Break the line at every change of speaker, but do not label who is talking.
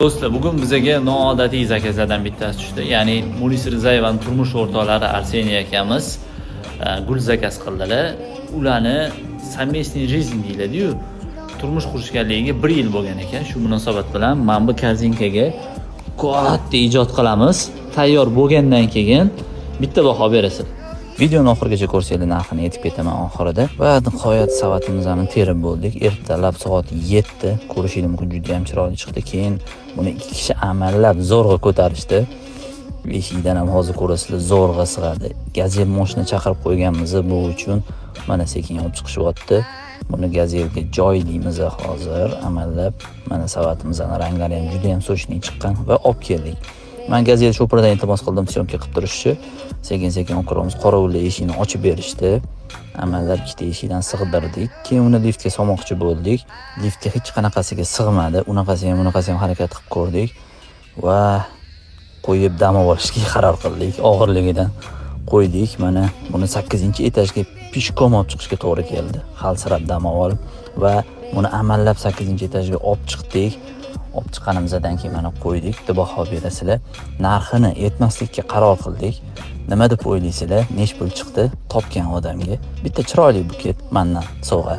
Do'stlar, bugun bizga noodatiy zakazlardan bittasi tushdi. Ya'ni Munis Rizayevaning turmush o'rtoqlari Arseniy akamiz gul zakaz qildilar. Ularni совместный жизнь deyiladi-yu, turmush qurishganligiga 1 yil bo'lgan ekan. Shu munosabat bilan mana bu korzinkaga katta ijod qilamiz. Tayyor bo'lgandan keyin bitta baho berasiz. Videoni oxirigacha ko'rsanglar narxini aytib ketaman oxirida. Va nihoyat savatimizni terib bo'ldik. Ertalab soat 7 ko'rishingiz mumkin, juda ham chiroyli chiqdi. Keyin buni 2 kishi amallab zo'rg'a ko'tarishdi. Eshikdan ham hozir ko'rasizlar, zo'rg'a sig'adi. Gazel mashina chaqirib qo'yganmiz bu uchun. Mana sekin olib chiqishyapti. Buni gazelga joylaymiz hozir. Amallab mana savatimizning ranglari ham juda ham sochli chiqqan va olib keldik. Men gazel sho'pirdan iltimos qildim syomka qilib turishni. Sekin-sekin o'qiramiz. Qorovullar eshikni ochib berishdi. Amallab ikkita eshikdan sig'dirdik. Keyin uni liftga solmoqchi bo'ldik. Liftga hech qanaqasiga sig'madi. Unaqasi ham, bunaqasi ham harakat qilib ko'rdik va qo'yib dam olishga qaror qildik. Og'irligidan qo'ydik. Mana buni 8-etajga pishkom olib chiqishga to'g'ri keldi. Xalsirab dam olib va buni amallab 8-etajga olib chiqdik. Olib chiqqanimizdan keyin mana qo'ydik. Bitta baho berasizlar. Narxini aytmaslikka qaror qildik. Nima deb o'ylaysizlar? Nech pul chiqdi? Topgan odamga bitta chiroyli buket mendan sovg'a.